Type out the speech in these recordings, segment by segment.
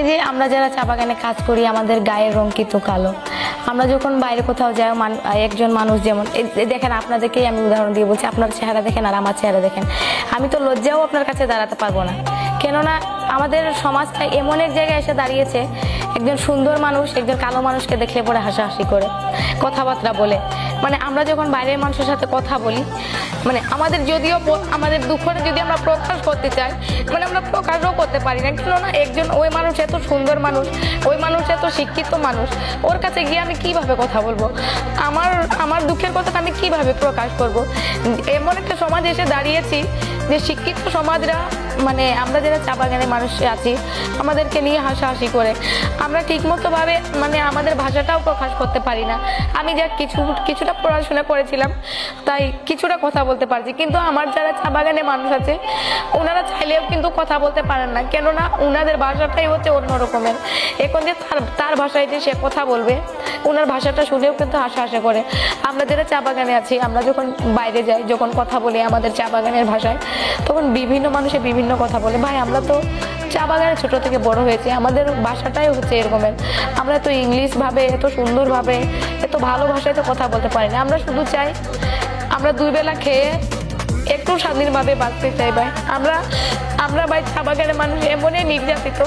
এই যে আমরা যারা চা বাগানে কাজ করি আমাদের গায়ের রং কিন্তু কালো। আমরা যখন বাইরে কোথাও যাই একজন মানুষ যেমন দেখেন, আপনাদেরকেই আমি উদাহরণ দিয়ে বলছি, আপনার চেহারা দেখেন আর আমার চেহারা দেখেন, আমি তো লজ্জাও আপনার কাছে দাঁড়াতে পারবো না। কেননা আমাদের সমাজটা এমন এক জায়গায় এসে দাঁড়িয়েছে, একজন সুন্দর মানুষ একজন কালো মানুষকে দেখলে পরে হাসাহাসি করে, কথাবার্তা বলে। মানে আমরা যখন বাইরের মানুষের সাথে কথা বলি, মানে আমাদের যদিও আমাদের দুঃখটা যদি আমরা প্রকাশ করতে চাই, মানে আমরা প্রকাশও করতে পারি না। কেননা একজন ওই মানুষ এত সুন্দর মানুষ, ওই মানুষ এত শিক্ষিত মানুষ, ওর কাছে গিয়ে আমি কিভাবে কথা বলবো? আমার দুঃখের কথাটা আমি কিভাবে প্রকাশ করব? এমন একটা সমাজ এসে দাঁড়িয়েছি যে শিক্ষিত সমাজরা, মানে আমরা যারা চা বাগানের মানুষ আছি, আমাদেরকে নিয়ে হাসাহাসি করে। আমরা ঠিকমতো ভাবে মানে আমাদের ভাষাটাও প্রকাশ করতে পারি না। আমি যা কিছুটা পড়াশোনা করেছিলাম তাই কিছুটা কথা বলতে পারছি, কিন্তু আমার যারা চা বাগানের মানুষ আছে ওনারা চাইলেও কিন্তু কথা বলতে পারেন না। কেননা ওনাদের ভাষাটাই হচ্ছে অন্য রকমের। এখন যে তার ভাষায় যে সে কথা বলবে, ওনার ভাষাটা শুনেও কিন্তু হাসাহাসি করে। আমরা যারা চা বাগানে আছি, আমরা যখন বাইরে যাই, যখন কথা বলি আমাদের চা বাগানের ভাষায়, তখন বিভিন্ন মানুষে বিভিন্ন কথা বলে। ভাই, আমরা তো চা বাগানে ছোট থেকে বড় হয়েছে, আমাদের ভাষাটাই হচ্ছে এরকমের। আমরা তো ইংলিশ ভাবে এত সুন্দরভাবে এত ভালো ভাষায় তো কথা বলতে পারি না। আমরা শুধু চাই আমরা দুই বেলা খেয়ে একটু স্বাধীনভাবে বাঁচতে চাই। ভাই, আমরা ভাই চা বাগানের মানুষ এমনই নির্যাতিত,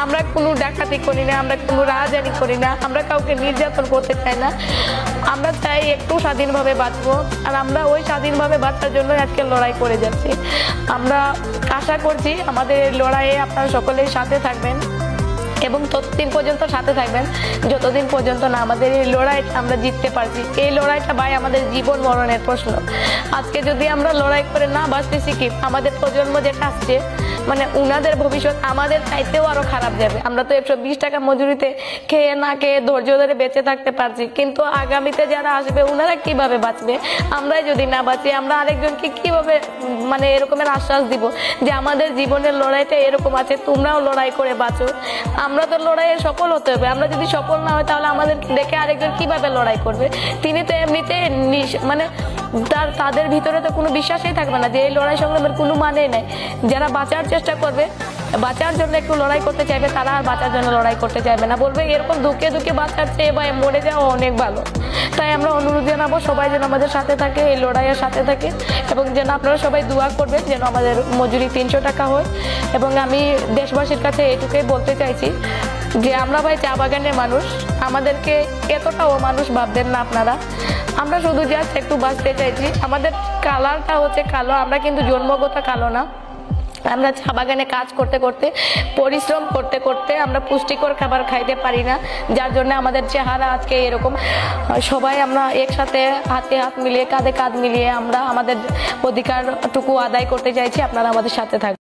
আমরা কোনো ডাকাতি করি না, আমরা কোনো রাজধানী করি না, আমরা কাউকে নির্যাতন করতে চাই না। আমরা চাই একটু স্বাধীনভাবে বাঁচবো, আর আমরা ওই স্বাধীনভাবে বাঁচার জন্য আজকে লড়াই করে যাচ্ছি। আমরা আশা করছি আমাদের এই লড়াইয়ে আপনারা সকলের সাথে থাকবেন এবং ততদিন পর্যন্ত সাথে থাকবেন যতদিন পর্যন্ত না আমাদের এই লড়াই আমরা জিততে পারছি। এই লড়াইটা ভাই আমাদের জীবন মরণের প্রশ্ন। আজকে যদি আমরা লড়াই করে না বাঁচতে শিখি, আমাদের প্রজন্ম যেটা আসছে, মানে উনাদের ভবিষ্যৎ আমাদের চাইতেও আরো খারাপ যাবে। আমরা তো 120 টাকা মজুরিতে খেয়ে না খেয়ে ধৈর্য ধরে বেঁচে থাকতে পারছি, কিন্তু আগামীতে যারা আসবে ওনারা কিভাবে বাঁচবে? আমরাই যদি না বাঁচি, আমরা আরেকজনকে কিভাবে মানে এরকমের আশ্বাস দিব যে আমাদের জীবনের লড়াইটা এরকম আছে, তোমরাও লড়াই করে বাঁচো? আমরা তো লড়াইয়ে সফল হতে হবে। আমরা যদি সফল না হয় তাহলে আমাদের দেখে আরেকজন কিভাবে লড়াই করবে? তিনি তো এমনিতে মানে তাদের ভিতরে তো কোনো বিশ্বাসই থাকবে না যে এই লড়াই সংগ্রামের কোনো মানেই নাই। যারা বাঁচার চেষ্টা করবে, বাঁচার জন্য একটু লড়াই করতে চাইবে, তারা আর বাঁচার জন্য লড়াই করতে চাইবে না, বলবে এরকম দুঃখে দুঃখে বাঁচার চেয়ে বা মরে যাওয়া অনেক ভালো। তাই আমরা অনুরোধ জানাবো সবাই যেন আমাদের সাথে থাকে, এই লড়াইয়ের সাথে থাকে, এবং যেন আপনারা সবাই দোয়া করবেন যেন আমাদের মজুরি 300 টাকা হয়। এবং আমি দেশবাসীর কাছে এটুকুই বলতে চাইছি যে আমরা ভাই চা বাগানের মানুষ, আমাদেরকে এতটাও মানুষ ভাববেন না আপনারা। আমরা শুধু জাস্ট একটু বাঁচতে চাইছি। আমাদের কালারটা হচ্ছে কালো, আমরা কিন্তু জন্মগত কালো না। আমরা চা বাগানে কাজ করতে করতে, পরিশ্রম করতে করতে আমরা পুষ্টিকর খাবার খাইতে পারি না, যার জন্য আমাদের চেহারা আজকে এরকম। সবাই আমরা একসাথে হাতে হাত মিলিয়ে, কাঁধে কাঁধ মিলিয়ে আমরা আমাদের অধিকারটুকু আদায় করতে চাইছি। আপনারা আমাদের সাথে থাকবেন।